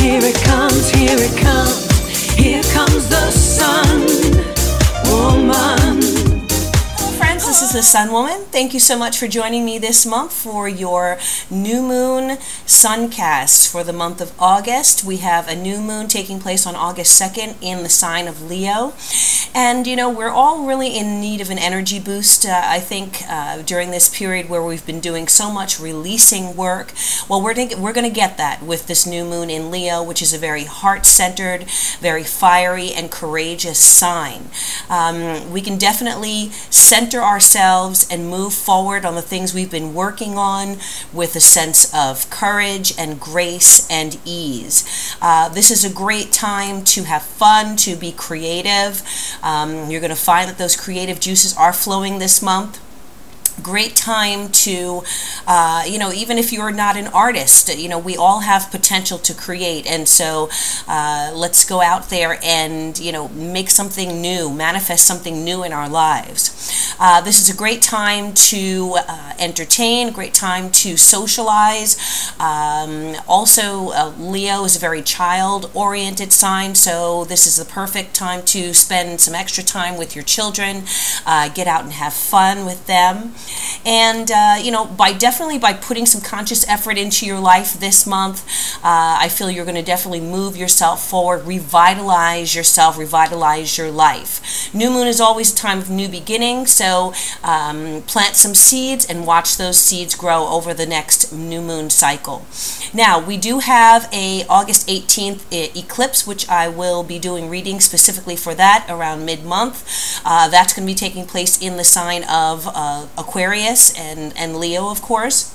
Here it comes, here it comes, here comes the sun, woman. Hello friends, this is the Sun Woman. Thank you so much for joining me this month for your new moon Suncast for the month of August. We have a new moon taking place on August 2nd in the sign of Leo. And you know, we're all really in need of an energy boost, I think, during this period where we've been doing so much releasing work. Well, we're going to get that with this new moon in Leo, which is a very heart-centered, very fiery and courageous sign. We can definitely center ourselves and move forward on the things we've been working on with a sense of courage and grace and ease. This is a great time to have fun, to be creative. You're going to find that those creative juices are flowing this month. Great time to, you know, even if you're not an artist, you know, we all have potential to create. And so let's go out there and, you know, make something new, manifest something new in our lives. This is a great time to entertain, great time to socialize. Also, Leo is a very child-oriented sign, so this is the perfect time to spend some extra time with your children, get out and have fun with them. And you know, definitely by putting some conscious effort into your life this month, I feel you're going to definitely move yourself forward, revitalize yourself, revitalize your life. New moon is always a time of new beginning, so plant some seeds and watch those seeds grow over the next new moon cycle. Now, we do have a August 18th eclipse, which I will be doing readings specifically for that around mid-month. That's going to be taking place in the sign of Aquarius and Leo, of course.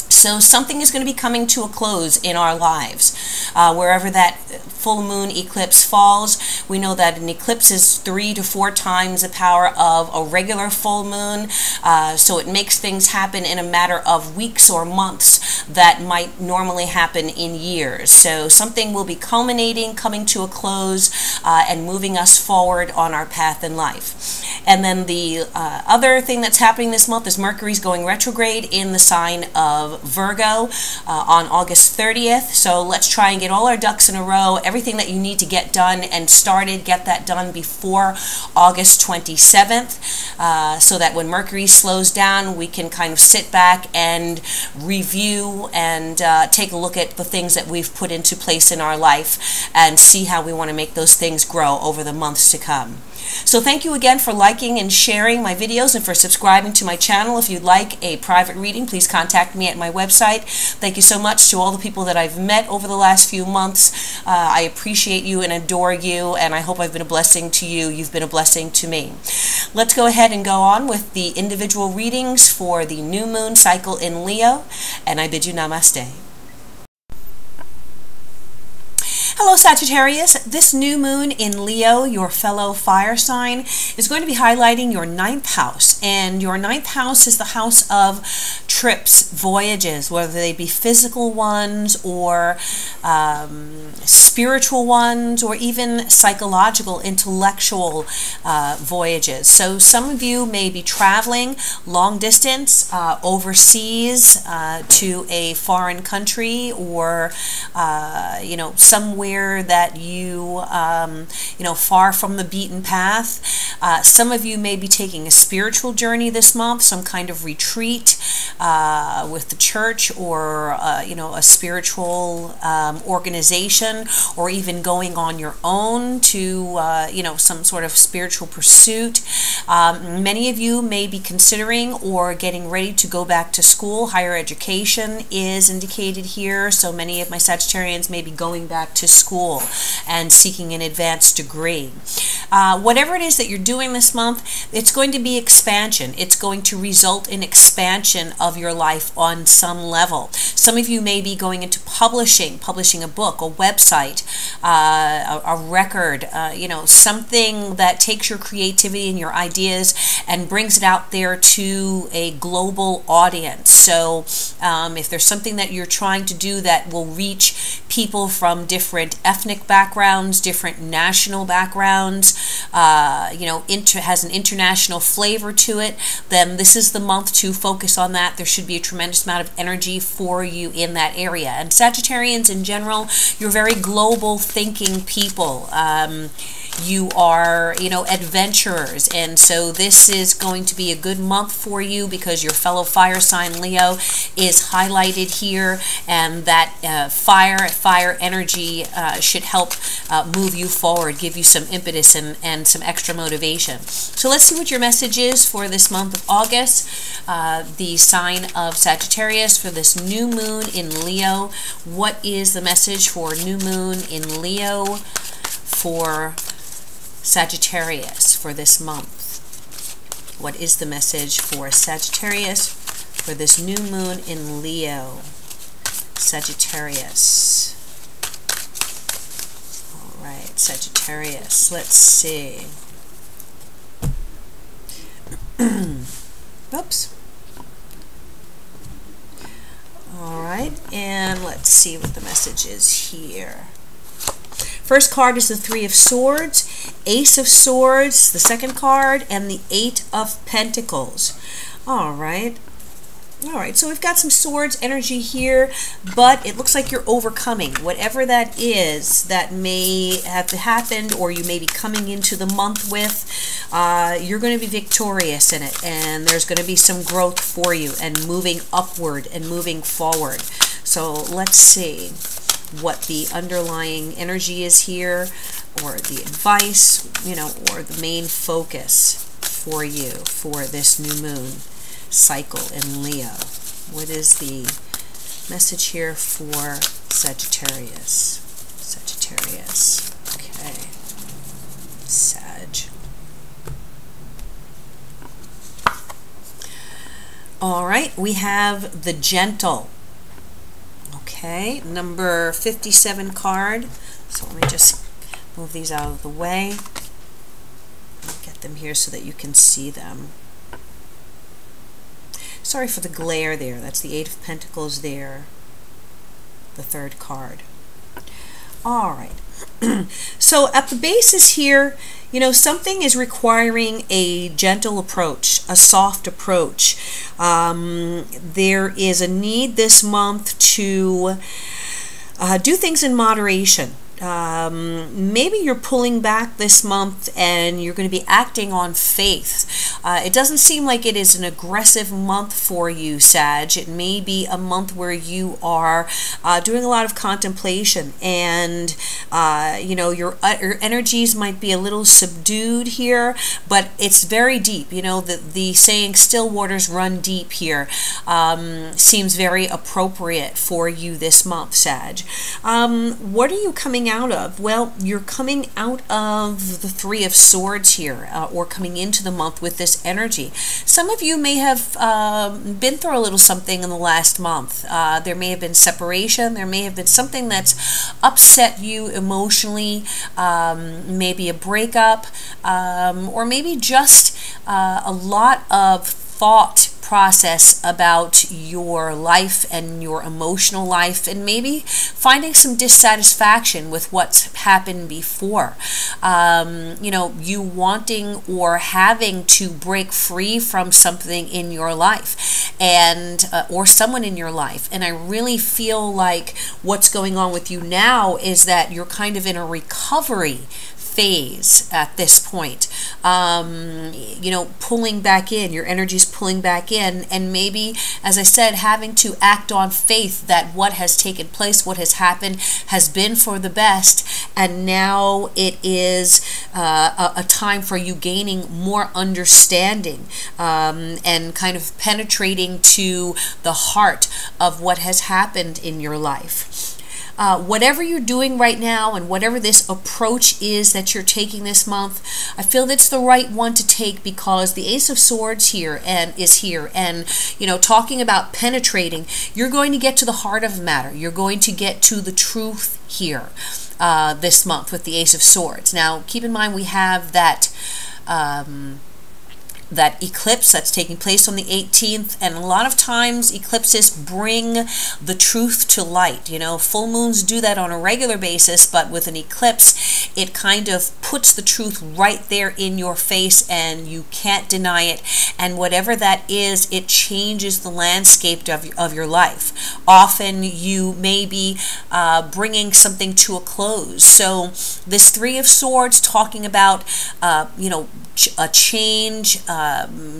So something is going to be coming to a close in our lives. Wherever that full moon eclipse falls, we know that an eclipse is 3 to 4 times the power of a regular full moon. So it makes things happen in a matter of weeks or months that might normally happen in years. So something will be culminating, coming to a close, and moving us forward on our path in life. And then the other thing that's happening this month is Mercury's going retrograde in the sign of Virgo on August 30th. So let's try and get all our ducks in a row. Everything that you need to get done and started, get that done before August 27th, so that when Mercury slows down, we can kind of sit back and review and take a look at the things that we've put into place in our life and see how we want to make those things grow over the months to come. So thank you again for liking and sharing my videos and for subscribing to my channel. If you'd like a private reading, please contact me at my website. Thank you so much to all the people that I've met over the last few months. I appreciate you and adore you, and I hope I've been a blessing to you. You've been a blessing to me. Let's go ahead and go on with the individual readings for the new moon cycle in Leo, and I bid you namaste. Hello Sagittarius, this new moon in Leo, your fellow fire sign, is going to be highlighting your 9th house. And your 9th house is the house of trips, voyages, whether they be physical ones or spiritual ones or even psychological, intellectual voyages. So some of you may be traveling long distance overseas to a foreign country or you know, somewhere that you know, far from the beaten path. Some of you may be taking a spiritual journey this month, some kind of retreat with the church or you know, a spiritual organization, or even going on your own to you know, some sort of spiritual pursuit. Many of you may be considering or getting ready to go back to school. Higher education is indicated here, so many of my Sagittarians may be going back to school and seeking an advanced degree. Whatever it is that you're doing this month, it's going to be expansion. It's going to result in expansion of your life on some level. Some of you may be going into publishing a book, a website, a record, you know, something that takes your creativity and your ideas and brings it out there to a global audience. So if there's something that you're trying to do that will reach people from different different ethnic backgrounds, different national backgrounds, has an international flavor to it, then this is the month to focus on that. There should be a tremendous amount of energy for you in that area. And Sagittarians in general, you're very global thinking people. You are, adventurers, and so this is going to be a good month for you because your fellow fire sign Leo is highlighted here, and that fire energy should help move you forward, give you some impetus and some extra motivation. So let's see what your message is for this month of August, the sign of Sagittarius for this new moon in Leo. What is the message for new moon in Leo for Sagittarius for this month? What is the message for Sagittarius for this new moon in Leo? Sagittarius. All right, Sagittarius. Let's see. Oops. All right, and let's see what the message is here. First card is the Three of Swords, Ace of Swords, the second card, and the Eight of Pentacles. All right. All right, so we've got some swords energy here, but it looks like you're overcoming whatever that is that may have happened or you may be coming into the month with. You're going to be victorious in it, and there's going to be some growth for you and moving upward and moving forward. So let's see what the underlying energy is here, or the advice, or the main focus for you for this new moon cycle in Leo. What is the message here for Sagittarius? Sagittarius. Okay. Sag. All right, we have the Gentle. Okay, number 57 card. So let me just move these out of the way. Get them here so that you can see them. Sorry for the glare there. That's the Eight of Pentacles there. The third card. All right. So at the basis here, something is requiring a gentle approach, a soft approach. There is a need this month to do things in moderation. Maybe you're pulling back this month and you're going to be acting on faith. It doesn't seem like it is an aggressive month for you, Sag. It may be a month where you are doing a lot of contemplation, and your energies might be a little subdued here, but it's very deep. The saying "still waters run deep" here seems very appropriate for you this month, Sag. What are you coming out of? Well, you're coming out of the Three of Swords here, or coming into the month with this energy. Some of you may have been through a little something in the last month. There may have been separation. There may have been something that's upset you emotionally, maybe a breakup, or maybe just a lot of thought process about your life and your emotional life, and maybe finding some dissatisfaction with what's happened before. You wanting or having to break free from something in your life, and or someone in your life. And I really feel like what's going on with you now is that you're kind of in a recovery phase at this point. Pulling back in, your energy's pulling back in, and maybe, as I said, having to act on faith that what has taken place, what has happened, has been for the best, and now it is a time for you gaining more understanding and kind of penetrating to the heart of what has happened in your life. Whatever you're doing right now, and whatever this approach is that you're taking this month, I feel that's the right one to take, because the Ace of Swords here is here, and talking about penetrating, you're going to get to the heart of the matter. You're going to get to the truth here this month with the Ace of Swords. Now, keep in mind we have that that eclipse that's taking place on the 18th, and a lot of times eclipses bring the truth to light. You know, full moons do that on a regular basis, but with an eclipse, it kind of puts the truth right there in your face, and you can't deny it. And whatever that is, it changes the landscape of your life. Often you may be bringing something to a close. So this Three of Swords talking about, you know, a change,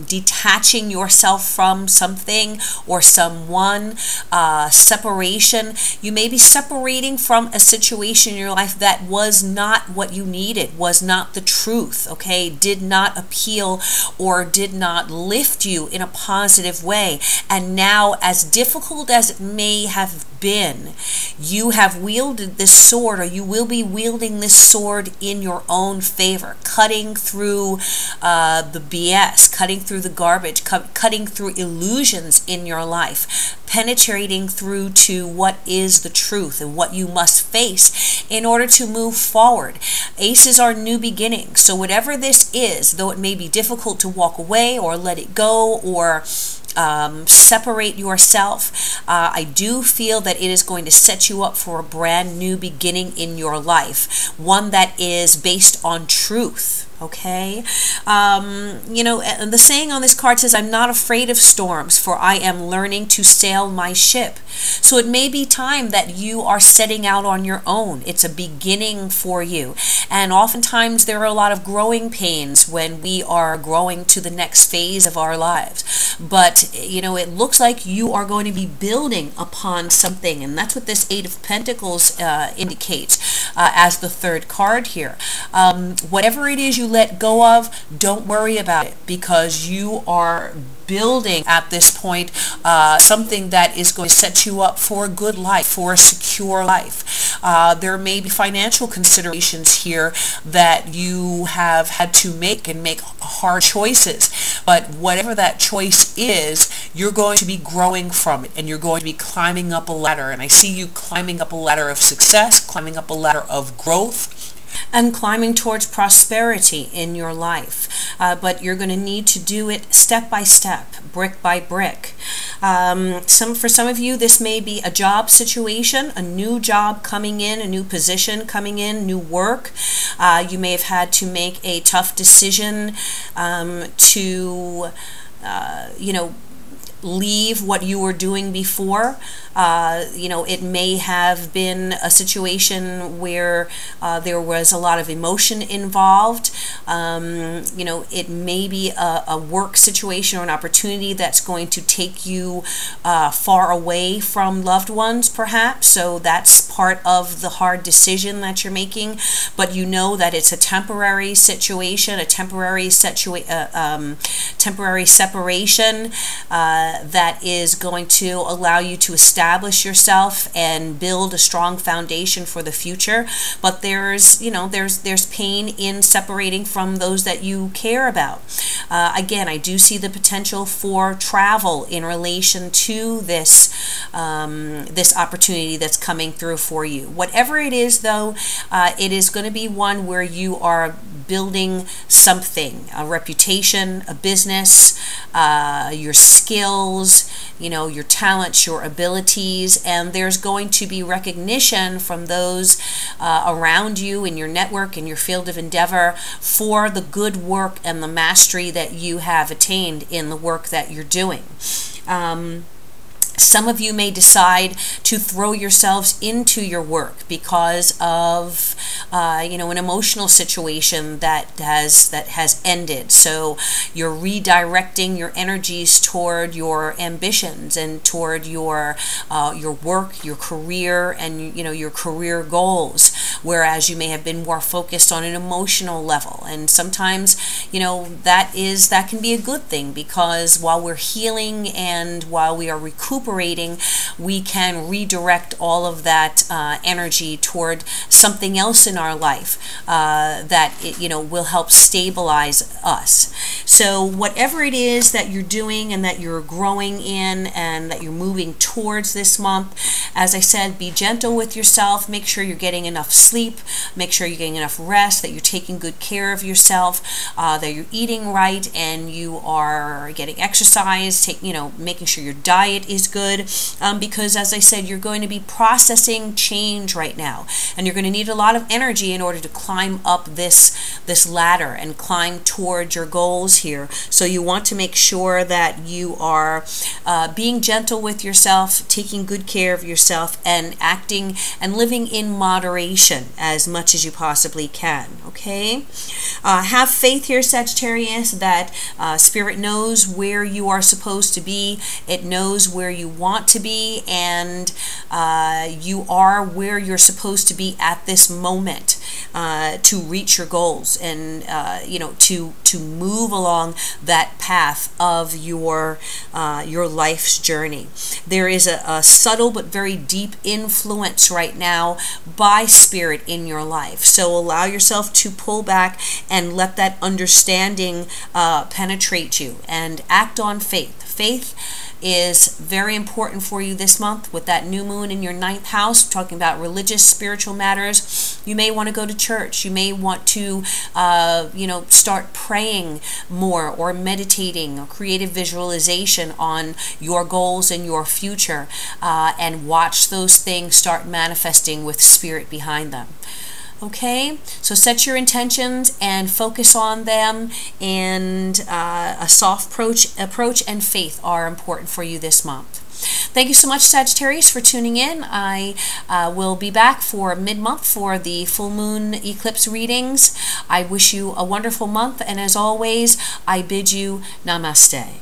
detaching yourself from something or someone, separation. You may be separating from a situation in your life that was not what you needed, was not the truth, okay, did not appeal or did not lift you in a positive way. And now, as difficult as it may have been, you have wielded this sword, or you will be wielding this sword in your own favor, cutting through the BS, cutting through the garbage, cutting through illusions in your life, penetrating through to what is the truth and what you must face in order to move forward. Aces are new beginnings. So whatever this is, though it may be difficult to walk away or let it go or separate yourself, I do feel that it is going to set you up for a brand new beginning in your life, one that is based on truth. Okay, you know, the saying on this card says, I'm not afraid of storms, for I am learning to sail my ship. So it may be time that you are setting out on your own. It's a beginning for you. And oftentimes there are a lot of growing pains when we are growing to the next phase of our lives. But, you know, it looks like you are going to be building upon something. And that's what this Eight of Pentacles indicates as the third card here. Whatever it is you let go of, don't worry about it, because you are building at this point something that is going to set you up for a good life, for a secure life. There may be financial considerations here that you have had to make and make hard choices, but whatever that choice is, you're going to be growing from it, and you're going to be climbing up a ladder. And I see you climbing up a ladder of success, climbing up a ladder of growth, and climbing towards prosperity in your life. But you're going to need to do it step by step, brick by brick. For some of you, this may be a job situation, a new job coming in, a new position coming in, new work. You may have had to make a tough decision to, you know, leave what you were doing before. You know, it may have been a situation where there was a lot of emotion involved. You know, it may be a work situation or an opportunity that's going to take you far away from loved ones, perhaps. So that's part of the hard decision that you're making. But you know that it's a temporary situation, a temporary separation that is going to allow you to establish yourself and build a strong foundation for the future. But there's, you know, there's pain in separating from those that you care about. Again, I do see the potential for travel in relation to this this opportunity that's coming through for you. Whatever it is, though, it is going to be one where you are building something, a reputation, a business, your skills, you know, your talents, your abilities, and there's going to be recognition from those around you in your network, in your field of endeavor, for the good work and the mastery that you have attained in the work that you're doing. Some of you may decide to throw yourselves into your work because of, you know, an emotional situation that has ended. So you're redirecting your energies toward your ambitions and toward your work, your career, and, you know, your career goals. Whereas you may have been more focused on an emotional level, and sometimes, you know, that can be a good thing, because while we're healing and while we are recuperating, we can redirect all of that energy toward something else steps in our life that will help stabilize us. So whatever it is that you're doing and that you're growing in and that you're moving towards this month, as I said, be gentle with yourself. Make sure you're getting enough sleep. Make sure you're getting enough rest, that you're taking good care of yourself, that you're eating right, and you are getting exercise, making sure your diet is good, because as I said, you're going to be processing change right now, and you're going to need a lot of energy in order to climb up this ladder and climb towards your goals here. So you want to make sure that you are being gentle with yourself, taking good care of yourself, and acting and living in moderation as much as you possibly can. Okay? Have faith here, Sagittarius, that Spirit knows where you are supposed to be. It knows where you want to be, and you are where you're supposed to be at this moment to reach your goals and to move along that path of your life's journey. There is a subtle but very deep influence right now by Spirit in your life. So allow yourself to pull back and let that understanding penetrate you, and act on faith. Faith is very important for you this month with that new moon in your 9th house, talking about religious, spiritual matters. You may want to go to church. You may want to, start praying more, or meditating, or creative visualization on your goals and your future, and watch those things start manifesting with Spirit behind them. Okay, so set your intentions and focus on them, and a soft approach and faith are important for you this month. Thank you so much, Sagittarius, for tuning in. I will be back for mid-month for the full moon eclipse readings. I wish you a wonderful month, and as always, I bid you namaste.